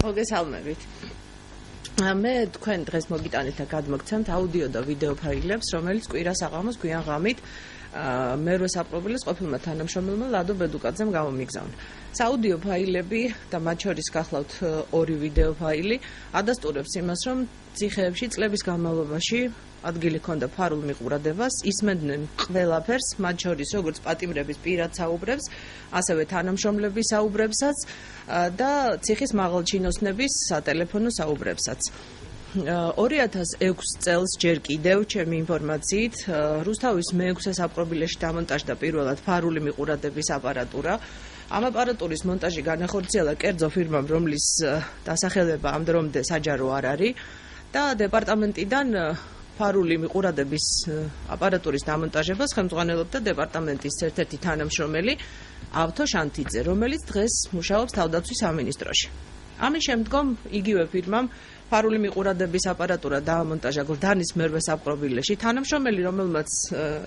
მოგესალმებით. მე თქვენ დღეს მოგიტანეთ და გადმოგცემთ აუდიო და ვიდეო ფაილებს, რომელიც კვირა საღამოს გვიან ღამით მერვე საპრობილეს ყოფილმა თანამშრომელმა ლადო ბედუკაძემ გამომიგზავნა. საუდიო ფაილები და მათ შორის გახლავთ ორი ვიდეო ფაილი ადასტურებს იმას, რომ ციხეებში წლების განმავლობაში ადგილი ჰქონდა ფარულ მიყურადებას, ისმენდნენ ყველაფერს, მათ შორის როგორც პატიმრების პირად საუბრებს, ასევე თანამშრომლების საუბრებსაც და ციხის მაღალჩინოსნების სატელეფონო საუბრებსაც. 2006 წელს ჯერ კიდევ ჩემი ინფორმაციით რუსთავის მე-6 საპრობილეში დამონტაჟდა პირველად ფარული მიყურადების აპარატურა. ამ აპარატურის მონტაჟი განახორციელა კერძო ფირმამ, რომლის დასახელება ამ დრომდე საჯარო არ არის და დეპარტამენტიდან ფარული მიყურადების აპარატურის დამონტაჟებას ხელმძღვანელობდა დეპარტამენტის ერთ-ერთი თანამშრომელი ავთო შანთიძე, რომელიც დღეს მუშაობს თავდაცვის სამინისტროში. ამის შემდგომ იგივე ფირმამ ფარული მიყურადების აპარატურა დაამონტაჟა გორდანის მერვე საპრობილეში. თანამშრომელი, რომელმაც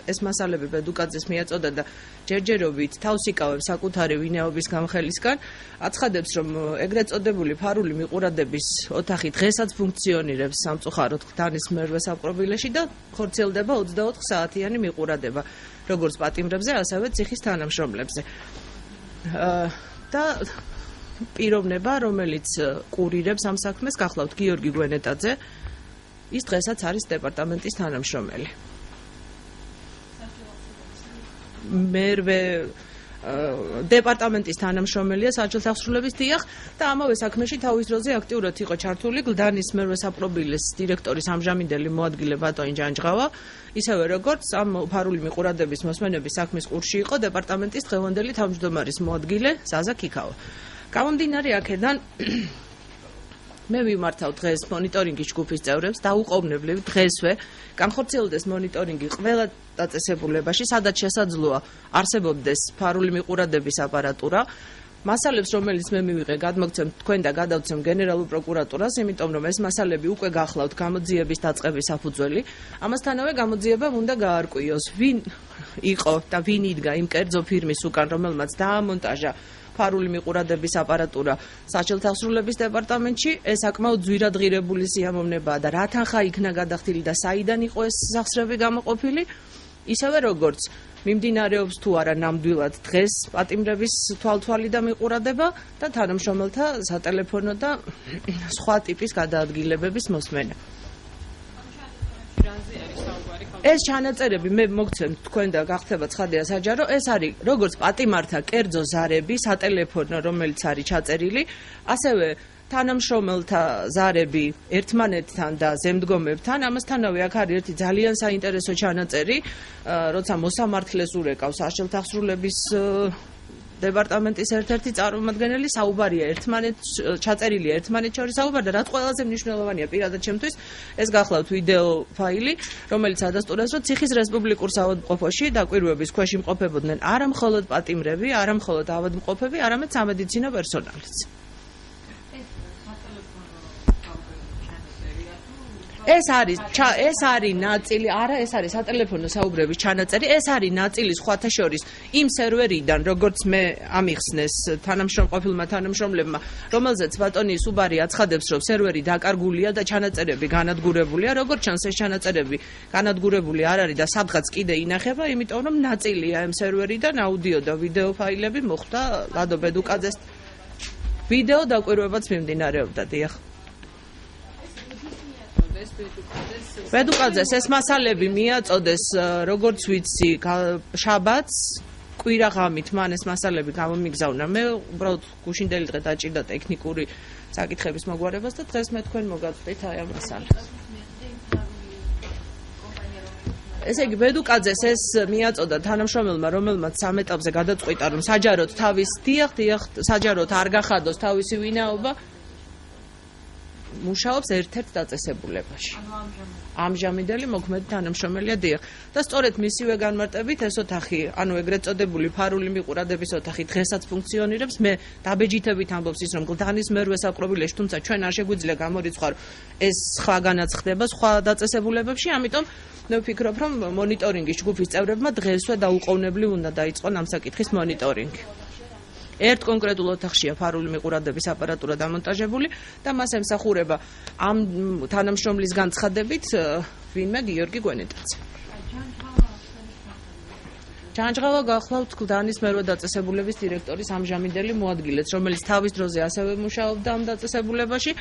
ეს მასალები ბედუკაძეს მიაწოდა და ჯერჯერობით თავს იკავებს საკუთარი ვინაობის გამხელისგან, აცხადებს, რომ ეგრეთ წოდებული ფარული მიყურადების ოთახი დღესაც ფუნქციონირებს სამწუხაროდ გორდანის მერვე საპრობილეში და ხორციელდება 24 საათიანი მიყურადება, როგორც პატიმრებზე, ასევე ციხის თანამშრომლებზე. და პიროვნება, რომელიც კურირებს ამ საქმეს, გახლავთ გიორგი გვენეტაძე, ის დღესაც არის დეპარტამენტის თანამშრომელი. მერვე დეპარტამენტის თანამშრომელია საჯელთა აღსრულების დიახ და ამავე საქმეში თავის დროზე აქტიურად იყო ჩართული გლდანის მერვე საპრობილეს დირექტორის ამჟამინდელი მოადგილე ბატონი ჯანჯღავა, ისევე როგორც ამ ფარული მიყურადების მოსმენების საქმის ყურში იყო დეპარტამენტის დღევანდელი თავმჯდომარის მოადგილე ზაზა ქიქავა. გამომდინარე აქედან მე ვიმართავ დღეს მონიტორინგის ჯგუფის წევრებს დაუყოვნებლივ დღესვე განხორციელდეს მონიტორინგი ყველა დაწესებულებაში, სადაც შესაძლოა არსებობდეს ფარული მიყურადების აპარატურა. მასალებს, რომელიც მე მივიღე, გადმოგცემთ თქვენ და გადავცემ გენერალურ პროკურატურას, იმიტომ რომ ეს მასალები უკვე გახლავთ გამოძიების დაწყების საფუძველი. ამასთანავე გამოძიებამ უნდა გაარკვიოს, ვინ იყო და ვინ იდგა იმ კერძო ფირმის უკან, რომელმაც დაამონტაჟა ფარული მიყურადების აპარატურა საჯელთა აღსრულების დეპარტამენტში. ეს საკმაოდ ძვირადღირებული სიამოვნებაა და რა თანხა იქნა გადახდილი და საიდან იყო ეს სახსრები გამოყოფილი, ისევე როგორც მიმდინარეობს თუ არა ნამდვილად დღეს პატიმრების თვალთვალი და მიყურადება და თანამშრომელთა სატელეფონო და სხვა ტიპის გადაადგილებების მოსმენა. ეს ჩანაწერები მე მოგცემთ თქვენ და გახდება ცხადია საჯარო, ეს არის როგორც პატიმართა კერძო ზარები სატელეფონო, რომელიც არის ჩაწერილი, ასევე თანამშრომელთა ზარები ერთმანეთთან და ზემდგომებთან. ამასთანავე აქ არის ერთი ძალიან საინტერესო ჩანაწერი, როცა მოსამართლეს ურეკავს საჯელთა აღსრულების დეპარტამენტის ერთ-ერთი წარმომადგენელი, საუბარია ჩაწერილია ერთმანეთს შორის საუბარი და რაც ყველაზე მნიშვნელოვანია პირადად ჩემთვის, ეს გახლავთ ვიდეო ფაილი, რომელიც ადასტურებს, რომ ციხის რესპუბლიკურ საავადმყოფოში დაკვირვების ქვეშ იმყოფებოდნენ არა მხოლოდ პატიმრები, არა მხოლოდ ავადმყოფები, არამედ სამედიცინო პერსონალიც. ეს არის ნაწილი, არა, ეს არის სატელეფონო საუბრების ჩანაწერი, ეს არის ნაწილი სხვათა შორის იმ სერვერიდან, როგორც მე ამიხსნეს ყოფილმა თანამშრომლებმა, რომელზეც ბატონი სუბარი აცხადებს, რომ სერვერი დაკარგულია და ჩანაწერები განადგურებულია, როგორც ჩანს ეს ჩანაწერები განადგურებული არ არის და სადღაც კიდე ინახება, იმიტომ რომ ნაწილია ამ სერვერიდან აუდიო და ვიდეო ფაილები მოხვდა ლადო ბედუკაძეს ვიდეო დაკვირვებაც მიმდინარეობდა, დიახ. ბედუკაძეს ეს მასალები მიაწოდეს, როგორც ვიცი, შაბათს, კვირა ღამით მან ეს მასალები გამომიგზავნა. მე უბრალოდ გუშინდელი დღე დაჭირდა ტექნიკური საკითხების მოგვარებას და დღეს მე თქვენ მოგაწვდით აი ამ მასალებს. ესე იგი, ბედუკაძეს ეს მიაწოდა თანამშრომელმა, რომელმაც სამ ეტაპზე გადაწყვიტა, რომ საჯაროდ საჯაროდ არ გახადოს თავისი ვინაობა, მუშაობს ერთ-ერთ დაწესებულებაში. ამჟამინდელი მოქმედი თანამშრომელია, დიახ. და სწორედ მისივე განმარტებით ეს ოთახი, ანუ ეგრეთ წოდებული ფარული მიყურადების ოთახი დღესაც ფუნქციონირებს. მე დაბეჯითებით ამბობს ის, რომ გლდანის მერვე საპრობილეში, თუმცა ჩვენ არ შეგვიძლია გამორიცხვა, ეს სხვაგანაც ხდება სხვა დაწესებულებებში, ამიტომ მე ვფიქრობ, რომ მონიტორინგის ჯგუფის წევრებმა დღესვე დაუყოვნებლივ უნდა დაიწყონ ამ საკითხის მონიტორინგი. ერთ კონკრეტულ ოთახშია ფარული მიყურადების აპარატურა დამონტაჟებული და მას ემსახურება ამ თანამშრომლის განცხადებით ვინმე გიორგი გვენეტაძე. ჯანჯღავა გახლავთ გლდანის მერვე დაწესებულების დირექტორის ამჟამინდელი მოადგილეც, რომელიც თავის დროზე ასევე მუშაობდა ამ დაწესებულებაში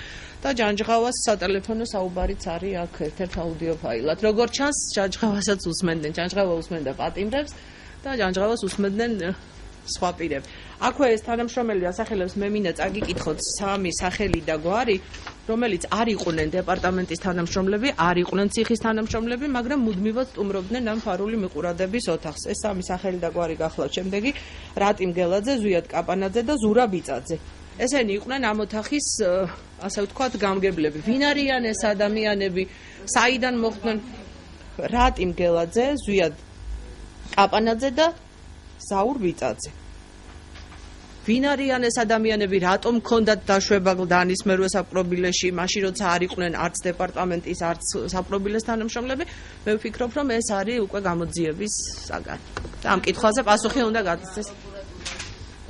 და ჯანჯღავას სატელეფონო საუბარიც არის აქ ერთ-ერთ აუდიო ფაილად. როგორც ჩანს, ჯანჯღავასაც უსმენდნენ, ჯანჯღავა უსმენდა პატიმრებს და ჯანჯღავას უსმენდნენ სხვა პირები. აქვე ეს თანამშრომელი ასახელებს მე მინდა წაგიკითხოთ სამი სახელი და გვარი, რომელიც არ იყვნენ დეპარტამენტის თანამშრომლები, არ იყვნენ ციხის თანამშრომლები, მაგრამ მუდმივად სტუმრობდნენ ამ ფარული მიყურადების ოთახს. ეს სამი სახელი და გვარი გახლავთ შემდეგი: რატიმ გელაძე, ზვიად კაპანაძე და ზურა ბიწაძე. ესენი იყვნენ ამ ოთახის, ასე ვთქვათ, გამგებლები. ვინ არიან ეს ადამიანები, საიდან მოხვდნენ? რატიმ გელაძე, ზვიად კაპანაძე და ზაურ ბიწაძე. ვინ არიან ეს ადამიანები, რატომ ჰქონდათ დაშვება გლდანის მერვე საპყრობილეში, მაშინ როცა არ იყვნენ არც დეპარტამენტის, არც საპყრობილეს თანამშრომლები, მე ვფიქრობ, რომ ეს არის უკვე გამოძიების საგანი. და ამ კითხვაზე პასუხი უნდა გაგცეს.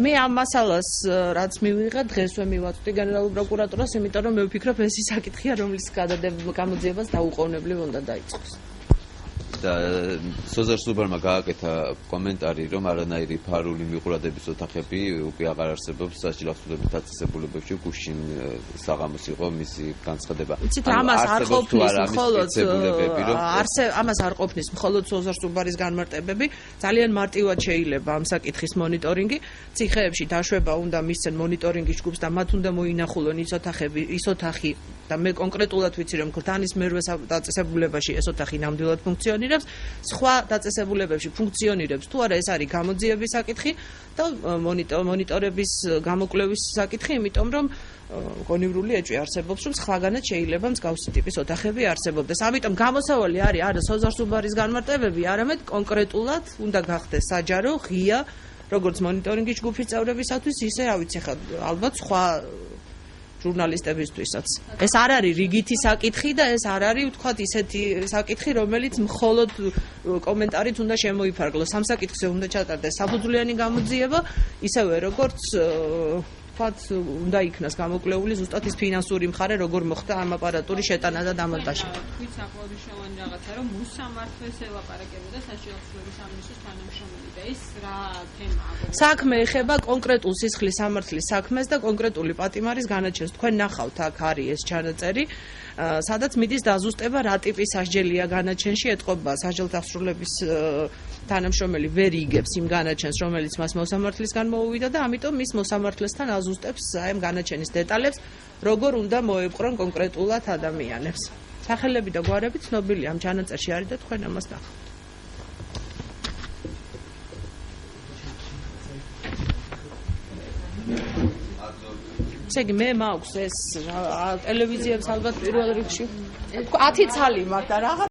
მე ამ მასალას რაც მივიღე, დღესვე მივაწვდი გენერალურ პროკურატურას, იმიტომ რომ მე ვფიქრობ, ეს ის საკითხია, რომლის გამოძიებას დაუყოვნებლივ უნდა დაიწყოს. და სოზარ სუბარმა გააკეთა კომენტარი, რომ არანაირი ფარული მიყურადების ოთახები უკვე აღარ არსებობს საჯილახსოვრების დაწესებულებებში, გუშინ საღამოს იყო მისი განცხადება. იცით, ამას არ ყოფნის მხოლოდ ამას არ ყოფნის მხოლოდ სოზარ სუბარის განმარტებები, ძალიან მარტივად შეიძლება ამ საკითხის მონიტორინგი. ციხეებში დაშვება უნდა მისცენ მონიტორინგის ჯგუფს და მათ უნდა მოინახულონ ის ოთახი და მე კონკრეტულად ვიცი, რომ გლდანის მერვე დაწესებულებაში ეს ოთახი ნამდვილად ფუნქციონირებს. სხვა დაწესებულებებში ფუნქციონირებს თუ არა, ეს არის გამოძიების საკითხი და მონიტორების გამოკვლევის საკითხი, იმიტომ რომ გონივრული ეჭვი არსებობს, რომ სხვაგანაც შეიძლება მსგავსი ტიპის ოთახები არსებობდეს. ამიტომ გამოსავალი არის არა სოზარ სუბარის განმარტებები, არამედ კონკრეტულად უნდა გახდეს საჯარო, ღია, როგორც მონიტორინგის ჯგუფის წევრებისათვის, ისე რა ვიცი ხა, ალბათ სხვა ჟურნალისტებისთვისაც. ეს არ არის რიგითი საკითხი და ეს არ არის, ვთქვათ, ისეთი საკითხი, რომელიც მხოლოდ კომენტარით უნდა შემოიფარგლოს. ამ საკითხზე უნდა ჩატარდეს საფუძვლიანი გამოძიება, ისევე როგორც ვთქვათ, უნდა იქნას გამოკვლეული ზუსტად ის ფინანსური მხარე, როგორ მოხდა ამ აპარატურის შეტანა და დამონტაჟი. თქვით საკმაოდ მნიშვნელოვანი რაღაცა, რომ მოსამართლეს ელაპარაკებოდა საჯილახსოვრების სამინისტროს თანამშრომელი და ის რა თემაა? საქმე ეხება კონკრეტულ სისხლის სამართლის საქმეს და კონკრეტული პატიმარის განაჩენს. თქვენ ნახავთ, აქ არის ეს ჩანაწერი, სადაც მიდის დაზუსტება, რა ტიპის სასჯელია განაჩენში, ეთყობა საჯელთაღსრულების თანამშრომელი ვერ იგებს იმ განაჩენს, რომელიც მას მოსამართლისგან მოუვიდა და ამიტომ ის მოსამართლესთან აზუსტებს აი ამ განაჩენის დეტალებს, როგორ უნდა მოეპყრონ კონკრეტულად ადამიანებს. სახელები და გვარები ცნობილია ამ ჩანაწერში არის და თქვენ ამას ნახავთ. ესე იგი მე მაქვს ეს ტელევიზიებს ალბათ პირველ რიგში 10 ცალი მაქვს და რაღაც